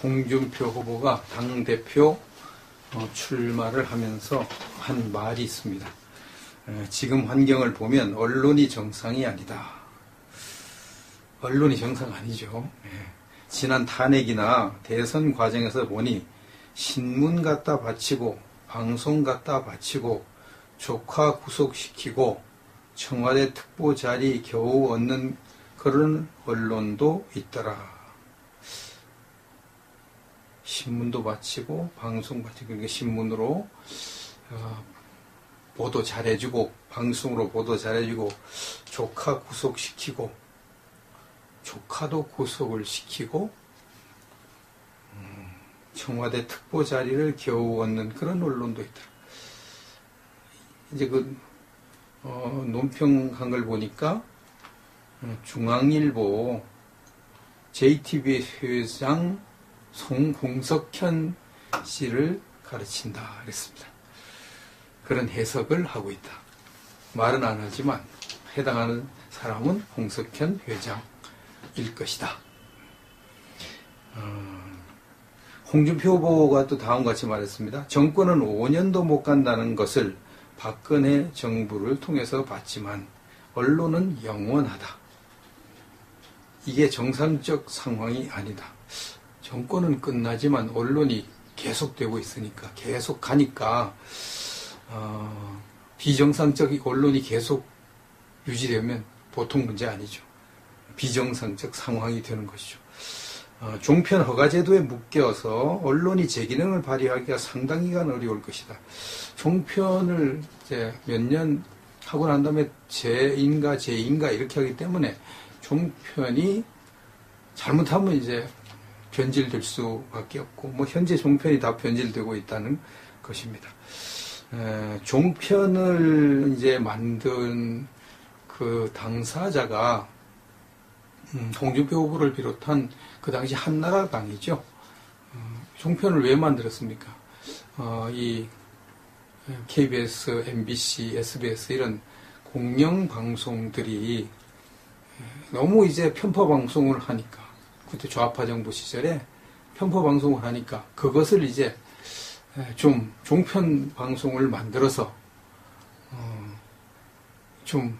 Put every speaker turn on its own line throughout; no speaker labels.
홍준표 후보가 당대표 출마를 하면서 한 말이 있습니다. 지금 환경을 보면 언론이 정상이 아니다. 언론이 정상 아니죠. 지난 탄핵이나 대선 과정에서 보니 신문 갖다 바치고 방송 갖다 바치고 조카 구속시키고 청와대 특보 자리 겨우 얻는 그런 언론도 있더라. 신문도 바치고 방송 바치고 그러니까 신문으로 보도 잘해주고 방송으로 보도 잘해주고 조카 구속시키고 조카도 구속을 시키고 청와대 특보 자리를 겨우 얻는 그런 언론도 있더라. 이제 논평한 걸 보니까 중앙일보 JTBC 회장 송홍석현 씨를 가르친다 그랬습니다. 그런 해석을 하고 있다. 말은 안 하지만 해당하는 사람은 홍석현 회장일 것이다. 홍준표 후보가 또 다음과 같이 말했습니다. 정권은 5년도 못 간다는 것을 박근혜 정부를 통해서 봤지만 언론은 영원하다. 이게 정상적 상황이 아니다. 정권은 끝나지만 언론이 계속되고 있으니까 계속 가니까 비정상적 언론이 계속 유지되면 보통 문제 아니죠. 비정상적 상황이 되는 것이죠. 종편 허가제도에 묶여서 언론이 제 기능을 발휘하기가 상당히 기간 어려울 것이다. 종편을 이제 몇 년 하고 난 다음에 재인가 이렇게 하기 때문에 종편이 잘못하면 이제 변질될 수밖에 없고, 뭐 현재 종편이 다 변질되고 있다는 것입니다. 종편을 이제 만든 그 당사자가 홍준표 후보를 비롯한 그 당시 한나라당이죠. 종편을 왜 만들었습니까? 이 KBS, MBC, SBS 이런 공영방송들이 너무 이제 편파방송을 하니까, 그때 좌파 정부 시절에 편파방송을 하니까 그것을 이제 좀 종편방송을 만들어서 좀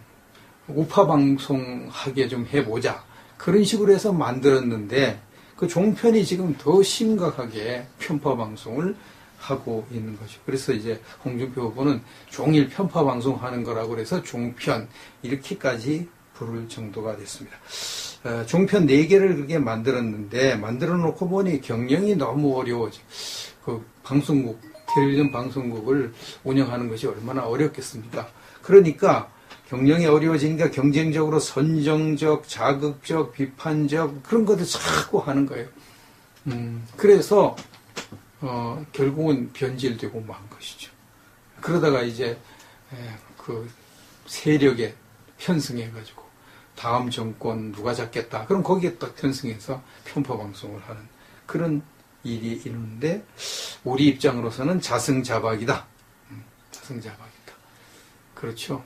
우파방송하게 좀 해보자. 그런 식으로 해서 만들었는데 그 종편이 지금 더 심각하게 편파방송을 하고 있는 거죠. 그래서 이제 홍준표 후보는 종일 편파방송 하는 거라고 해서 종편 이렇게까지 부를 정도가 됐습니다. 종편 4개를 그렇게 만들었는데 만들어 놓고 보니 경영이 너무 어려워져. 그 방송국, 텔레비전 방송국을 운영하는 것이 얼마나 어렵겠습니까? 그러니까 경영이 어려워지니까 경쟁적으로 선정적, 자극적, 비판적 그런 것들 자꾸 하는 거예요. 그래서 결국은 변질되고 만 것이죠. 그러다가 이제 그 세력에 편승해가지고 다음 정권 누가 잡겠다. 그럼 거기에 딱 편승해서 편파방송을 하는 그런 일이 있는데 우리 입장으로서는 자승자박이다. 자승자박이다. 그렇죠.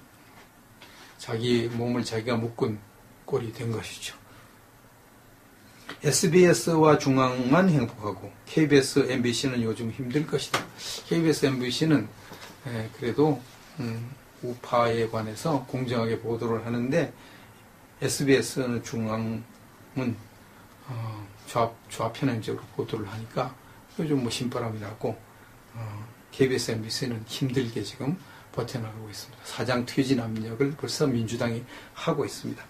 자기 몸을 자기가 묶은 꼴이 된 것이죠. SBS와 중앙만 행복하고 KBS, MBC는 요즘 힘들 것이다. KBS, MBC는 그래도 우파에 관해서 공정하게 보도를 하는데 SBS는 중앙은 좌편향적으로 보도를 하니까 요즘 뭐 신바람이 나고 KBS, MBC는 힘들게 지금 버텨나가고 있습니다. 사장 퇴진 압력을 벌써 민주당이 하고 있습니다.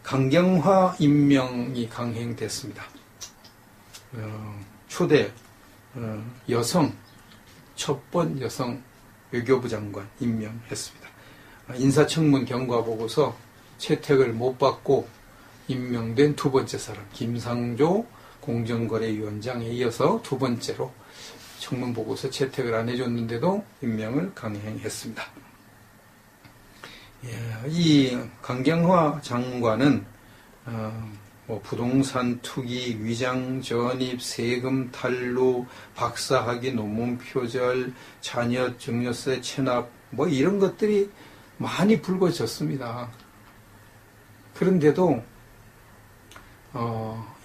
강경화 임명이 강행됐습니다. 초대 여성, 첫 번 여성 외교부 장관 임명했습니다. 인사청문 경과보고서 채택을 못 받고 임명된 두 번째 사람, 김상조 공정거래위원장에 이어서 두 번째로 청문보고서 채택을 안 해줬는데도 임명을 강행했습니다. 이 강경화 장관은 뭐 부동산 투기, 위장 전입, 세금 탈루, 박사학위 논문 표절, 자녀 증여세 체납 뭐 이런 것들이 많이 불거졌습니다. 그런데도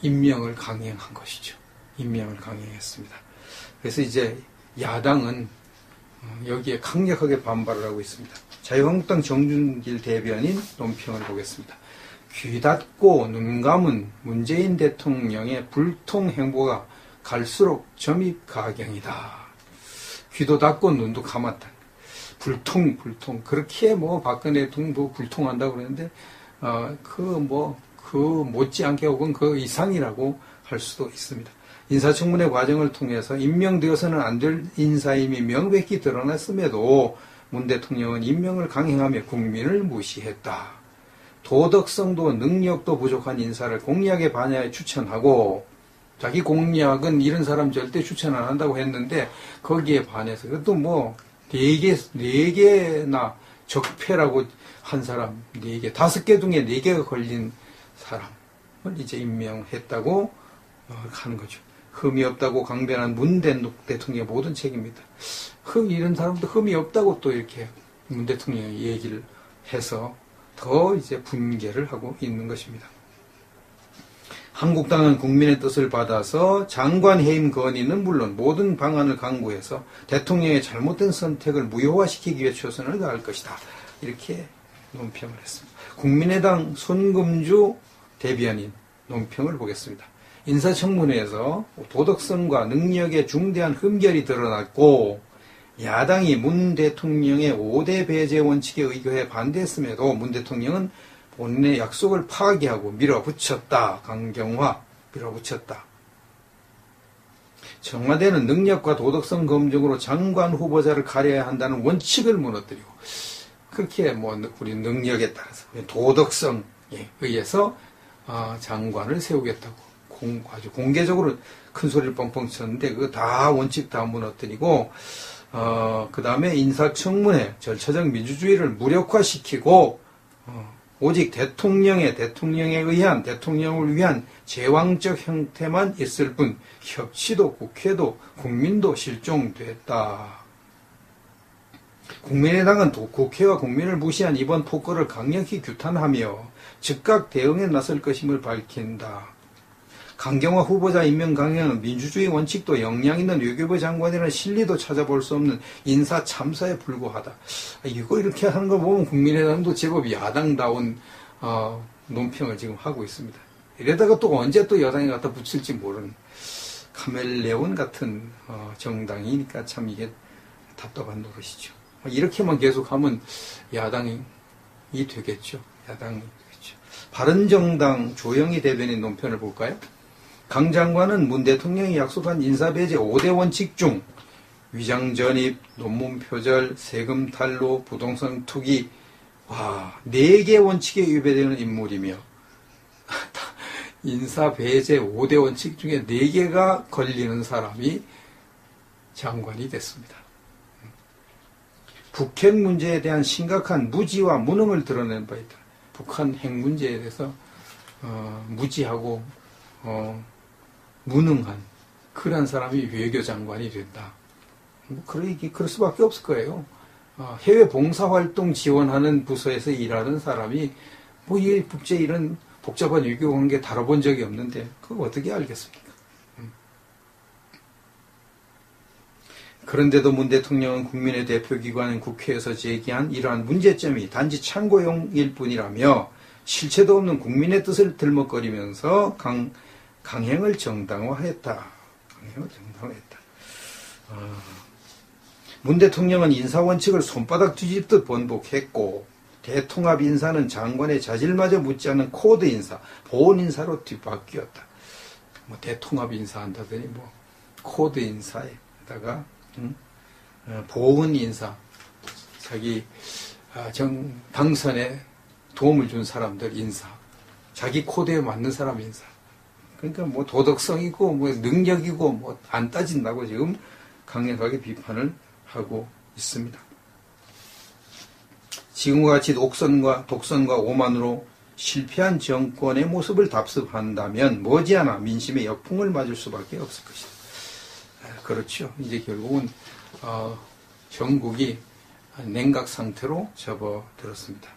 임명을 강행한 것이죠. 임명을 강행했습니다. 그래서 이제 야당은 여기에 강력하게 반발을 하고 있습니다. 자유한국당 정준길 대변인 논평을 보겠습니다. 귀 닫고 눈 감은 문재인 대통령의 불통 행보가 갈수록 점입 가경이다. 귀도 닫고 눈도 감았다. 불통. 그렇게 박근혜 대통령도 불통한다고 그러는데, 그 못지않게 혹은 그 이상이라고 할 수도 있습니다. 인사청문회 과정을 통해서 임명되어서는 안 될 인사임이 명백히 드러났음에도 문 대통령은 임명을 강행하며 국민을 무시했다. 도덕성도 능력도 부족한 인사를 공약에 반하여 추천하고, 자기 공약은 이런 사람 절대 추천 안 한다고 했는데 거기에 반해서 그것도 네 개나 적폐라고 한 사람 4개, 5개 중에 4개가 걸린 사람을 이제 임명했다고 하는 거죠. 흠이 없다고 강변한 문 대통령의 모든 책임이다. 이런 사람도 흠이 없다고 또 이렇게 문 대통령이 얘기를 해서 더 이제 분개를 하고 있는 것입니다. 한국당은 국민의 뜻을 받아서 장관 해임 건의는 물론 모든 방안을 강구해서 대통령의 잘못된 선택을 무효화시키기 위해 최선을 다할 것이다. 이렇게 논평을 했습니다. 국민의당 손금주 대변인 논평을 보겠습니다. 인사청문회에서 도덕성과 능력의 중대한 흠결이 드러났고 야당이 문 대통령의 5대 배제 원칙에 의거해 반대했음에도 문 대통령은 본인의 약속을 파기하고 밀어붙였다. 강경화 밀어붙였다. 청와대는 능력과 도덕성 검증으로 장관 후보자를 가려야 한다는 원칙을 무너뜨리고 그렇게 우리 능력에 따라서 도덕성에 의해서 장관을 세우겠다고 아주 공개적으로 큰 소리를 뻥뻥 쳤는데 그거 다 원칙 다 무너뜨리고 그 다음에 인사청문회 절차적 민주주의를 무력화시키고 오직 대통령에 의한 대통령을 위한 제왕적 형태만 있을 뿐 협치도 국회도 국민도 실종됐다. 국민의당은 국회와 국민을 무시한 이번 토크를 강력히 규탄하며 즉각 대응에 나설 것임을 밝힌다. 강경화 후보자 임명 강행은 민주주의 원칙도 역량 있는 외교부 장관이라는 실리도 찾아볼 수 없는 인사 참사에 불과하다. 이거 이렇게 하는 거 보면 국민의당도 제법 야당다운 논평을 지금 하고 있습니다. 이러다가 또 언제 또 여당에 갖다 붙일지 모르는 카멜레온 같은 정당이니까 참 이게 답답한 노릇이죠. 이렇게만 계속하면 야당이 되겠죠. 야당이 되겠죠. 바른정당 조영희 대변인 논평을 볼까요? 강 장관은 문 대통령이 약속한 인사배제 5대 원칙 중 위장전입, 논문 표절, 세금 탈루, 부동산 투기 4개 원칙에 위배되는 인물이며 인사배제 5대 원칙 중에 4개가 걸리는 사람이 장관이 됐습니다. 북핵 문제에 대한 심각한 무지와 무능을 드러낸 바 있다. 북한 핵 문제에 대해서 무지하고 무능한 그런 사람이 외교장관이 된다. 그럴 수밖에 없을 거예요. 해외 봉사활동 지원하는 부서에서 일하는 사람이 이 국제 이런 복잡한 외교관계 다뤄본 적이 없는데 그거 어떻게 알겠습니까? 그런데도 문 대통령은 국민의 대표기관인 국회에서 제기한 이러한 문제점이 단지 참고용일 뿐이라며 실체도 없는 국민의 뜻을 들먹거리면서 강행을 정당화했다. 문 대통령은 인사원칙을 손바닥 뒤집듯 번복했고 대통합 인사는 장관의 자질마저 묻지 않는 코드 인사, 보온 인사로 뒤바뀌었다. 대통합 인사 한다더니 코드 인사에다가 보온 인사, 자기 당선에 도움을 준 사람들 인사, 자기 코드에 맞는 사람 인사. 그러니까 도덕성이고 능력이고 안 따진다고 지금 강력하게 비판을 하고 있습니다. 지금과 같이 독선과 오만으로 실패한 정권의 모습을 답습한다면 머지않아 민심의 역풍을 맞을 수밖에 없을 것이다. 그렇죠. 이제 결국은 전국이 냉각 상태로 접어들었습니다.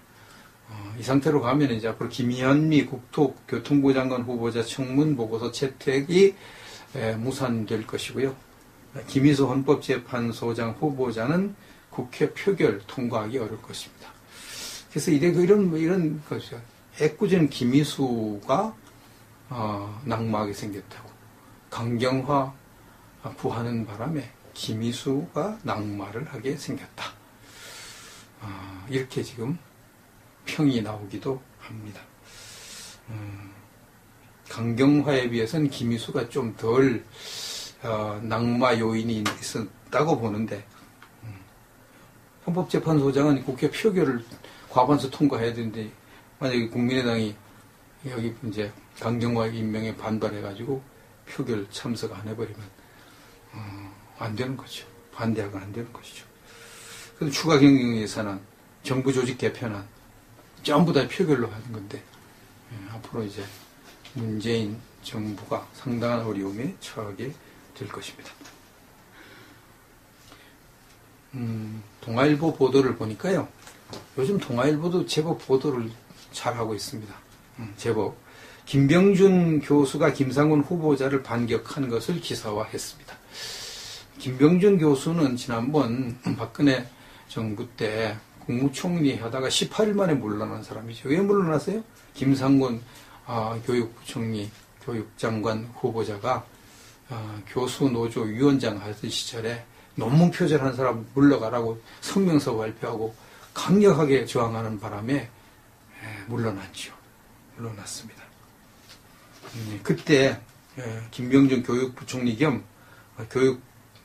이 상태로 가면 이제 앞으로 김현미 국토교통부 장관 후보자 청문 보고서 채택이 무산될 것이고요. 김희수 헌법재판소장 후보자는 국회 표결 통과하기 어려울 것입니다. 그래서 이런 것이죠. 애꿎은 김희수가 낙마하게 생겼다고. 강경화 구하는 바람에 김희수가 낙마를 하게 생겼다. 이렇게 지금 평이 나오기도 합니다. 강경화에 비해서는 김희수가 좀 덜 낙마 요인이 있었다고 보는데 헌법재판소장은 국회 표결을 과반수 통과해야 되는데 만약에 국민의당이 여기 이제 강경화 임명에 반발해가지고 표결 참석 안 해버리면 안 되는 거죠. 반대하고 안 되는 것이죠. 그래서 추가 경영 예산안, 정부 조직 개편안 전부 다 표결로 하는 건데 앞으로 이제 문재인 정부가 상당한 어려움에 처하게 될 것입니다. 동아일보 보도를 보니까요. 요즘 동아일보도 제법 보도를 잘하고 있습니다. 제법. 김병준 교수가 김상곤 후보자를 반격한 것을 기사화했습니다. 김병준 교수는 지난번 박근혜 정부 때 국무총리 하다가 18일 만에 물러난 사람이죠. 왜 물러났어요? 김상곤 교육부총리, 교육장관 후보자가 교수노조 위원장 하던 시절에 논문 표절한 사람 물러가라고 성명서 발표하고 강력하게 저항하는 바람에 물러났죠. 물러났습니다. 그때 김병준 교육부총리 겸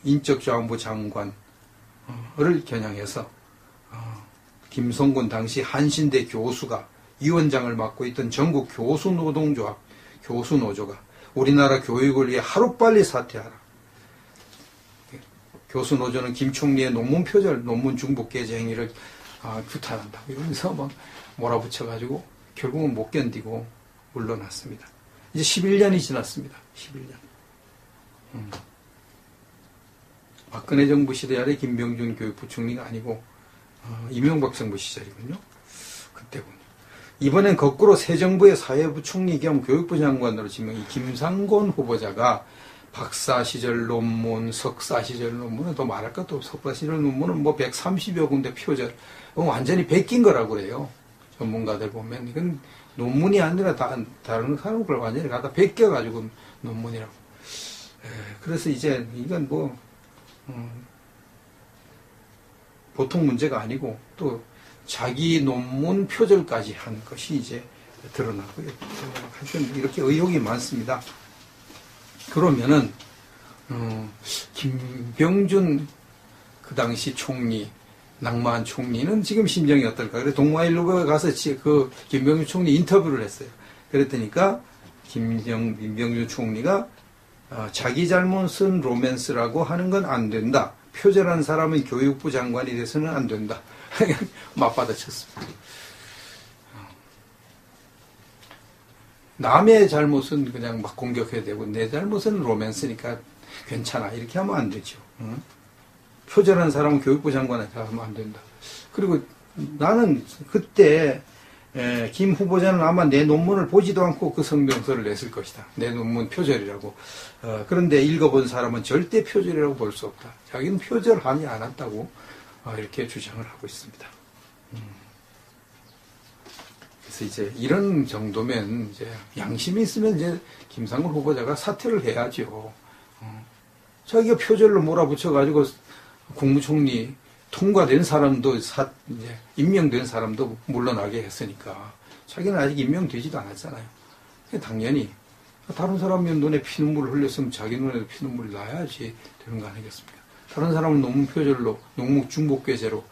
교육인적자원부 장관을 겨냥해서 김성곤 당시 한신대 교수가 위원장을 맡고 있던 전국 교수노동조합, 교수노조가 우리나라 교육을 위해 하루빨리 사퇴하라. 교수노조는 김 총리의 논문 표절, 논문 중복 게재 행위를 규탄한다고 이러면서 막 몰아붙여가지고 결국은 못 견디고 물러났습니다. 이제 11년이 지났습니다. 11년. 박근혜 정부 시대 아래 김병준 교육부총리가 아니고 이명박 정부 시절이군요. 그때군요. 이번엔 거꾸로 새 정부의 사회부총리 겸 교육부 장관으로 지명이 김상곤 후보자가 박사 시절 논문, 석사 시절 논문은 더 말할 것도 없고 석사 시절 논문은 뭐 130여 군데 표절 완전히 베낀 거라고 그래요. 전문가들 보면 이건 논문이 아니라 다른 사람을 완전히 갖다 베껴가지고 논문이라고. 그래서 이제 이건 뭐 보통 문제가 아니고 또 자기 논문 표절까지 한 것이 이제 드러나고요. 하여튼 이렇게 의혹이 많습니다. 그러면은 김병준 그 당시 총리, 낙마한 총리는 지금 심정이 어떨까? 그래서 동아일보에 가서 그 김병준 총리 인터뷰를 했어요. 그랬더니까 김병준 총리가 자기 잘못은 로맨스라고 하는 건 안 된다. 표절한 사람은 교육부 장관이 돼서는 안 된다. 맞받아쳤습니다. 남의 잘못은 그냥 막 공격해야 되고 내 잘못은 로맨스니까 괜찮아 이렇게 하면 안 되죠. 표절한 사람은 교육부 장관한테 하면 안 된다. 그리고 나는 그때 김 후보자는 아마 내 논문을 보지도 않고 그 성명서를 냈을 것이다. 내 논문 표절이라고. 그런데 읽어본 사람은 절대 표절이라고 볼 수 없다. 자기는 표절하지 않았다고 이렇게 주장을 하고 있습니다. 그래서 이제 이런 정도면 이제 양심이 있으면 이제 김상곤 후보자가 사퇴를 해야죠. 자기가 표절로 몰아붙여가지고 국무총리 통과된 사람도 이제 임명된 사람도 물러나게 했으니까 자기는 아직 임명되지도 않았잖아요. 당연히 다른 사람 눈에 피눈물을 흘렸으면 자기 눈에도 피눈물이 나야지 되는 거 아니겠습니까? 다른 사람은 논문 표절로 논문 중복 게재로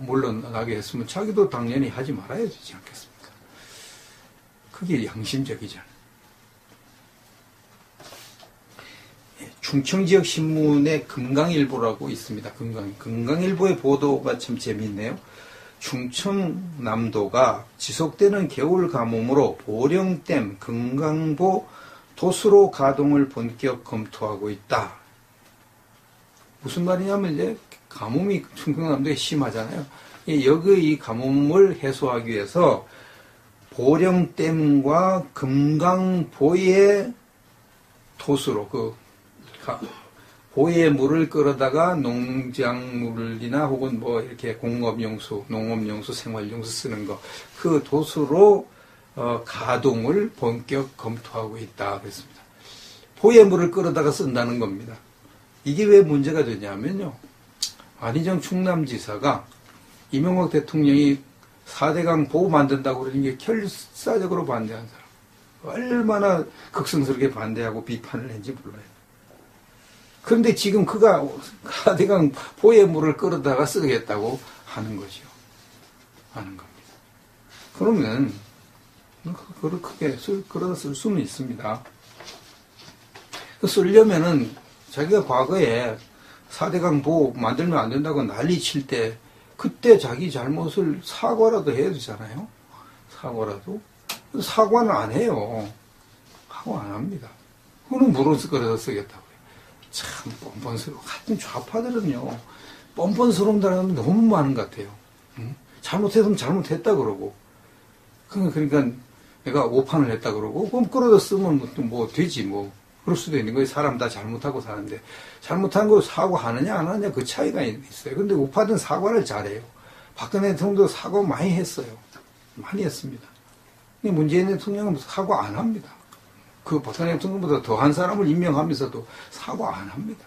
물러나게 했으면 자기도 당연히 하지 말아야 되지 않겠습니까? 그게 양심적이잖아요. 충청지역신문의 금강일보라고 있습니다. 금강일보의 보도가 참 재미있네요. 충청남도가 지속되는 겨울 가뭄으로 보령댐, 금강보 도수로 가동을 본격 검토하고 있다. 무슨 말이냐면 이제 가뭄이 충청남도에 심하잖아요. 여기 이 가뭄을 해소하기 위해서 보령댐과 금강보의 토수로 보의 물을 끌어다가 농작물이나 혹은 뭐 이렇게 공업용수, 농업용수, 생활용수 쓰는 거, 그 도수로 가동을 본격 검토하고 있다 그랬습니다. 보의 물을 끌어다가 쓴다는 겁니다. 이게 왜 문제가 되냐면요. 안희정 충남지사가 이명박 대통령이 4대강 보호 만든다고 그러는 게 결사적으로 반대한 사람. 얼마나 극성스럽게 반대하고 비판을 했는지 몰라요. 그런데 지금 그가 4대강 보의 물을 끌어다가 쓰겠다고 하는 거죠. 하는 겁니다. 그러면 그걸 크게 끌어다 쓸 수는 있습니다. 쓰려면은 자기가 과거에 4대강 보호 만들면 안 된다고 난리 칠 때 그때 자기 잘못을 사과라도 해야 되잖아요. 사과라도. 사과는 안 해요. 사과 안 합니다. 그거는 물을 끌어서 쓰겠다고요. 참 뻔뻔스러워. 같은 좌파들은요. 뻔뻔스러운 사람이 너무 많은 것 같아요. 응? 잘못했으면 잘못했다 그러고. 그러니까 내가 오판을 했다 그러고 그럼 끌어다 쓰면 뭐 되지 뭐. 그럴 수도 있는 거예요. 사람 다 잘못하고 사는데. 잘못한 거 사과하느냐 안 하느냐 그 차이가 있어요. 근데 우파는 사과를 잘해요. 박근혜 대통령도 사과 많이 했어요. 많이 했습니다. 근데 문재인 대통령은 사과 안 합니다. 그 박근혜 대통령보다 더한 사람을 임명하면서도 사과 안 합니다.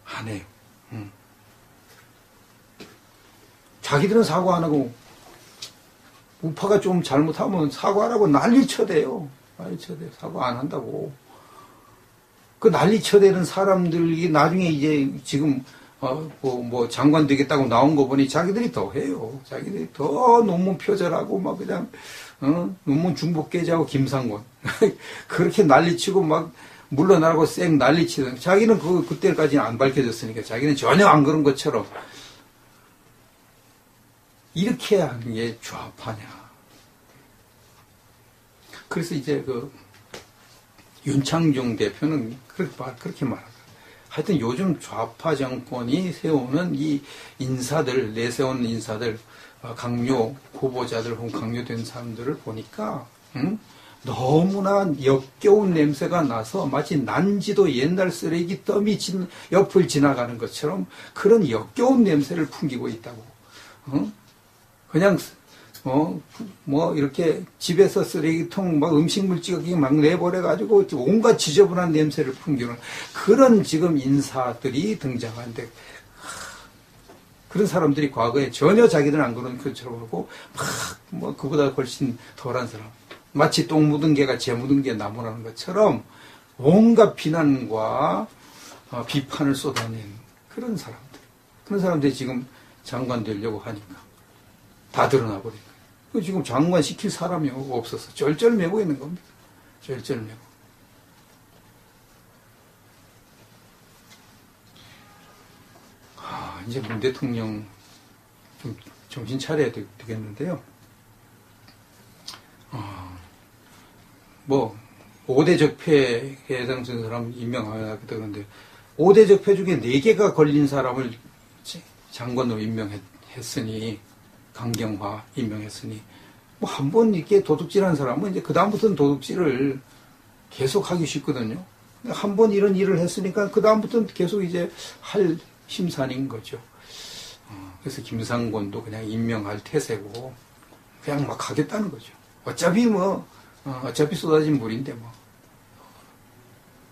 안 해요. 자기들은 사과 안 하고 우파가 좀 잘못하면 사과하라고 난리 쳐대요. 난리 쳐대요. 사과 안 한다고. 그 난리 쳐대는 사람들이 나중에 이제 지금 뭐 장관 되겠다고 나온 거 보니 자기들이 더 해요. 자기들이 더 논문 표절하고 막 그냥 논문 중복깨지하고 김상곤 그렇게 난리치고 막 물러나라고 쌩 난리치던 자기는 그때까지는 안 밝혀졌으니까 자기는 전혀 안 그런 것처럼 이렇게 하는 게 좌파냐. 그래서 이제 윤창중 대표는 그렇게 말하더라고요. 하여튼 요즘 좌파 정권이 세우는 이 인사들, 내세운 인사들, 강요, 후보자들 혹은 강요된 사람들을 보니까, 너무나 역겨운 냄새가 나서 마치 난지도 옛날 쓰레기 더미 옆을 지나가는 것처럼 그런 역겨운 냄새를 풍기고 있다고. 그냥, 이렇게 집에서 쓰레기통 막 음식물 찌꺼기 막 내버려가지고 온갖 지저분한 냄새를 풍기는 그런 지금 인사들이 등장하는데, 그런 사람들이 과거에 전혀 자기들은 안 그런 것처럼 하고, 그보다 훨씬 덜한 사람. 마치 똥 묻은 개가 재 묻은 개 나무라는 것처럼 온갖 비난과 비판을 쏟아낸 그런 사람들. 그런 사람들이 지금 장관 되려고 하니까 다 드러나 버린 거예요. 지금 장관 시킬 사람이 없어서 쩔쩔매고 있는 겁니다. 쩔쩔매고. 이제 문 대통령 좀 정신 차려야 되겠는데요. 5대 적폐에 해당되는 사람 임명하겠다 그러는데, 5대 적폐 중에 4개가 걸린 사람을 장관으로 임명했으니, 강경화 임명했으니, 한 번 이렇게 도둑질한 사람은 이제 그다음부터는 도둑질을 계속 하기 쉽거든요. 한 번 이런 일을 했으니까 그다음부터는 계속 이제 할 심산인 거죠. 그래서 김상곤도 그냥 임명할 태세고, 그냥 막 하겠다는 거죠. 어차피 쏟아진 물인데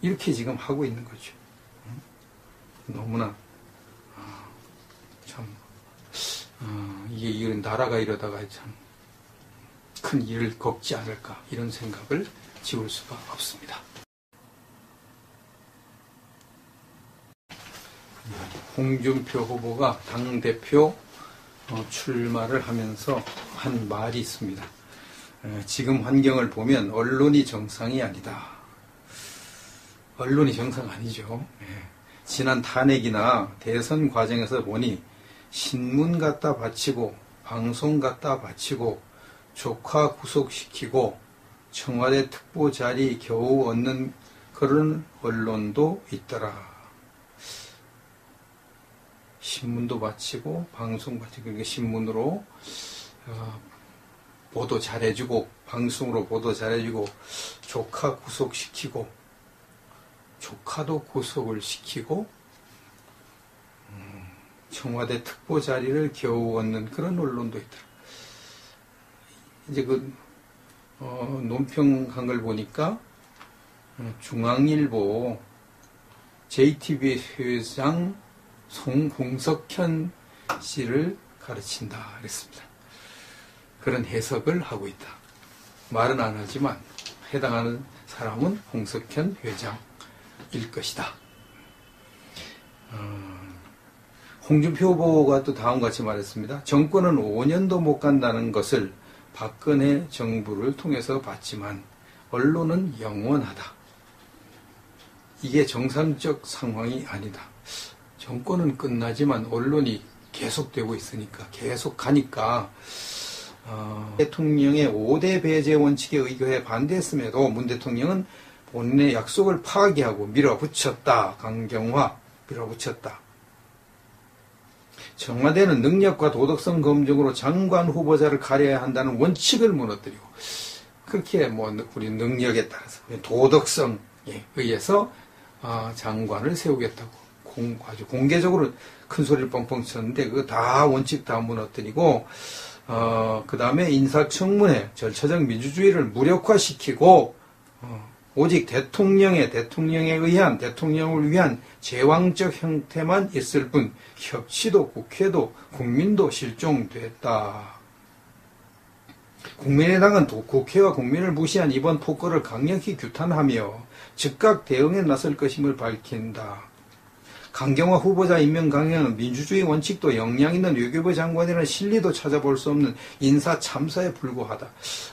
이렇게 지금 하고 있는 거죠. 너무나 참 이게 나라가 이러다가 참 큰 일을 겪지 않을까 이런 생각을 지울 수가 없습니다. 홍준표 후보가 당대표 출마를 하면서 한 말이 있습니다. 지금 환경을 보면 언론이 정상이 아니다. 언론이 정상 아니죠. 지난 탄핵이나 대선 과정에서 보니 신문 갖다 바치고 방송 갖다 바치고 조카 구속시키고 청와대 특보 자리 겨우 얻는 그런 언론도 있더라. 신문도 바치고 방송 바치고 그러니까 신문으로 보도 잘해주고 방송으로 보도 잘해주고 조카 구속시키고 조카도 구속을 시키고 청와대 특보 자리를 겨우 얻는 그런 언론도 있더라. 이제 논평한 걸 보니까 중앙일보 JTBC 회장 송봉석현 씨를 가르친다 그랬습니다. 그런 해석을 하고 있다. 말은 안 하지만 해당하는 사람은 홍석현 회장일 것이다. 홍준표 후보가 또 다음과 같이 말했습니다. 정권은 5년도 못 간다는 것을 박근혜 정부를 통해서 봤지만 언론은 영원하다. 이게 정상적 상황이 아니다. 정권은 끝나지만 언론이 계속되고 있으니까 계속 가니까 대통령의 5대 배제 원칙에 의거해 반대했음에도 문 대통령은 본인의 약속을 파기하고 밀어붙였다. 강경화 밀어붙였다. 청와대는 능력과 도덕성 검증으로 장관 후보자를 가려야 한다는 원칙을 무너뜨리고 그렇게 우리 능력에 따라서 도덕성에 의해서 장관을 세우겠다고 아주 공개적으로 큰 소리를 뻥뻥 쳤는데 그거 다 원칙 다 무너뜨리고 그 다음에 인사청문회 절차적 민주주의를 무력화시키고 오직 대통령을 위한 제왕적 형태만 있을 뿐 협치도 국회도 국민도 실종됐다. 국민의당은 국회와 국민을 무시한 이번 폭거를 강력히 규탄하며 즉각 대응에 나설 것임을 밝힌다. 강경화 후보자 임명 강행은 민주주의 원칙도 역량 있는 외교부 장관이라는 실리도 찾아볼 수 없는 인사 참사에 불과하다.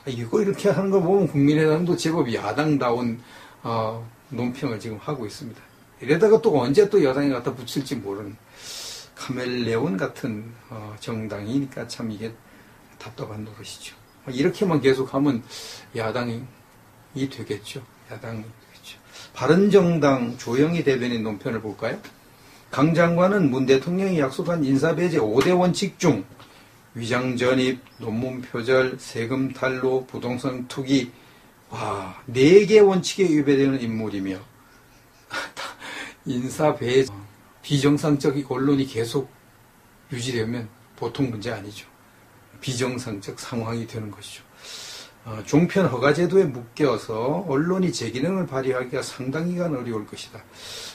이거 이렇게 하는 거 보면 국민의당도 제법 야당다운 논평을 지금 하고 있습니다. 이러다가 또 언제 또 여당에 갖다 붙일지 모르는 카멜레온 같은 정당이니까 참 이게 답답한 노릇이죠. 이렇게만 계속하면 야당이 되겠죠. 야당이 되겠죠. 바른정당 조영희 대변인 논편을 볼까요? 강 장관은 문 대통령이 약속한 인사배제 5대 원칙 중 위장전입, 논문 표절, 세금 탈루, 부동산 투기 4개 원칙에 위배되는 인물이며 인사배제 비정상적 언론이 계속 유지되면 보통 문제 아니죠. 비정상적 상황이 되는 것이죠. 종편 허가제도에 묶여서 언론이 제 기능을 발휘하기가 상당 기간 어려울 것이다.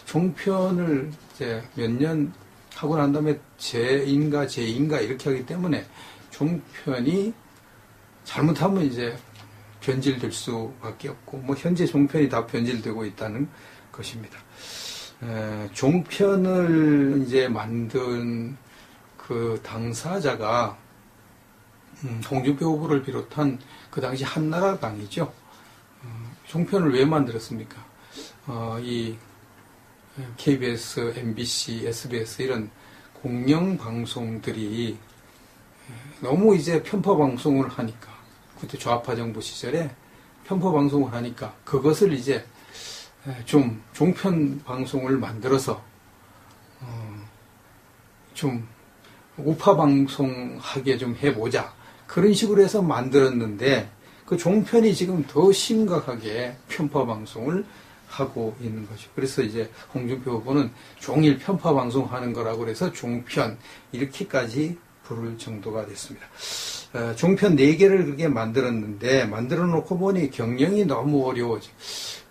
종편을 이제 몇 년 하고 난 다음에 재인가 이렇게 하기 때문에 종편이 잘못하면 이제 변질될 수밖에 없고 현재 종편이 다 변질되고 있다는 것입니다. 종편을 이제 만든 그 당사자가 홍준표 후보를 비롯한 그 당시 한나라당이죠. 종편을 왜 만들었습니까? 이 KBS, MBC, SBS 이런 공영방송들이 너무 이제 편파방송을 하니까 그때 좌파 정부 시절에 편파방송을 하니까 그것을 이제 좀 종편방송을 만들어서 좀 우파방송하게 좀 해보자. 그런 식으로 해서 만들었는데 그 종편이 지금 더 심각하게 편파방송을 하고 있는 거죠. 그래서 이제 홍준표 후보는 종일 편파방송 하는 거라고 그래서 종편 이렇게까지 부를 정도가 됐습니다. 종편 4개를 그렇게 만들었는데 만들어 놓고 보니 경영이 너무 어려워져.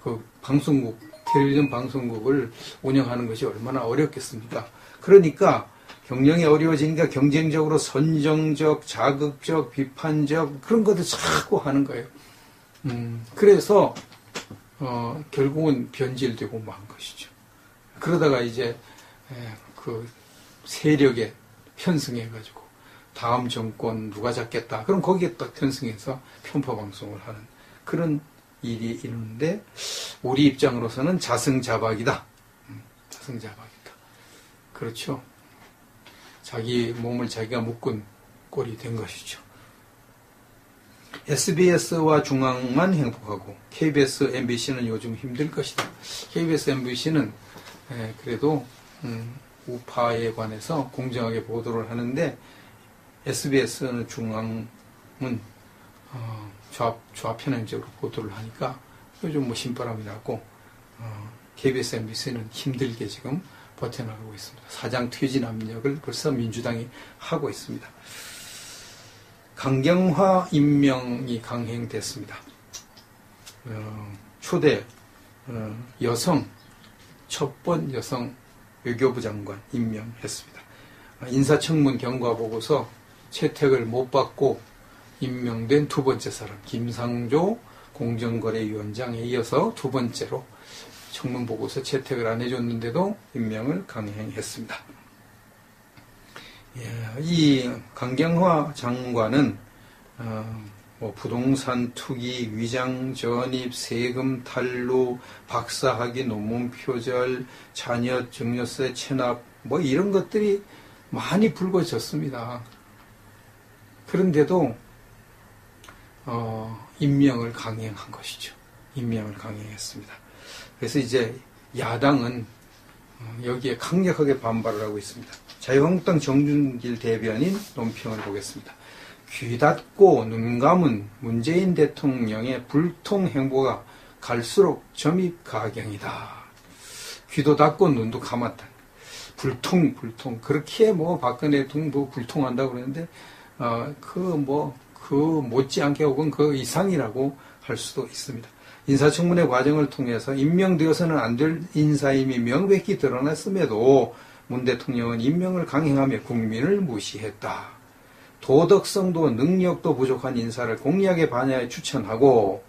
그 방송국, 텔레비전 방송국을 운영하는 것이 얼마나 어렵겠습니까? 그러니까 경영이 어려워지니까 경쟁적으로 선정적, 자극적, 비판적 그런 것들 자꾸 하는 거예요. 그래서 결국은 변질되고 만 것이죠. 그러다가 이제 그 세력에 편승해가지고 다음 정권 누가 잡겠다. 그럼 거기에 딱 편승해서 편파방송을 하는 그런 일이 있는데 우리 입장으로서는 자승자박이다. 자승자박이다. 그렇죠. 자기 몸을 자기가 묶은 꼴이 된 것이죠. SBS와 중앙만 행복하고 KBS, MBC는 요즘 힘들 것이다. KBS, MBC는 그래도 우파에 관해서 공정하게 보도를 하는데 SBS는 중앙은 좌편향적으로 보도를 하니까 요즘 뭐 신바람이 나고 KBS, MBC는 힘들게 지금 버텨나가고 있습니다. 사장 퇴진 압력을 벌써 민주당이 하고 있습니다. 강경화 임명이 강행됐습니다. 초대 여성 첫 번 여성 외교부 장관 임명했습니다. 인사청문 경과보고서 채택을 못 받고 임명된 두 번째 사람 김상조 공정거래위원장에 이어서 두 번째로 청문보고서 채택을 안 해줬는데도 임명을 강행했습니다. 이 강경화 장관은 뭐 부동산 투기, 위장 전입, 세금 탈루, 박사학위 논문 표절, 자녀 증여세 체납 뭐 이런 것들이 많이 불거졌습니다. 그런데도 임명을 강행한 것이죠. 임명을 강행했습니다. 그래서 이제 야당은 여기에 강력하게 반발을 하고 있습니다. 자유한국당 정준길 대변인 논평을 보겠습니다. 귀 닫고 눈 감은 문재인 대통령의 불통 행보가 갈수록 점입 가경이다. 귀도 닫고 눈도 감았다. 불통. 그렇게 뭐 박근혜 대통령 뭐 불통한다고 그러는데, 그 못지않게 혹은 그 이상이라고 할 수도 있습니다. 인사청문회 과정을 통해서 임명되어서는 안 될 인사임이 명백히 드러났음에도 문 대통령은 임명을 강행하며 국민을 무시했다. 도덕성도 능력도 부족한 인사를 공약에 반하여 추천하고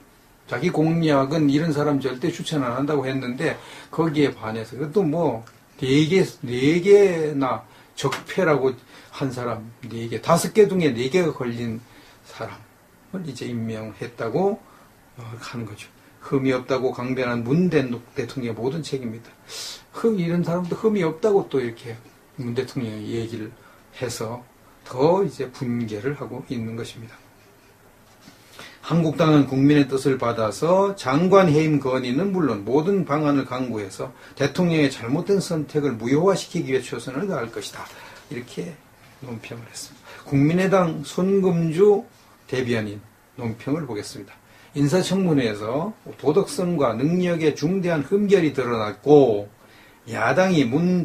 자기 공약은 이런 사람 절대 추천 안 한다고 했는데 거기에 반해서 그것도 뭐 4개나 적폐라고 한 사람 4개, 5개 중에 4개가 걸린 사람을 이제 임명했다고 하는 거죠. 흠이 없다고 강변한 문 대통령의 모든 책임이다. 이런 사람도 흠이 없다고 또 이렇게 문 대통령이 얘기를 해서 더 이제 분개를 하고 있는 것입니다. 한국당은 국민의 뜻을 받아서 장관 해임 건의는 물론 모든 방안을 강구해서 대통령의 잘못된 선택을 무효화시키기 위해 최선을 다할 것이다. 이렇게 논평을 했습니다. 국민의당 손금주 대변인 논평을 보겠습니다. 인사청문회에서 도덕성과 능력에 중대한 흠결이 드러났고 야당이 문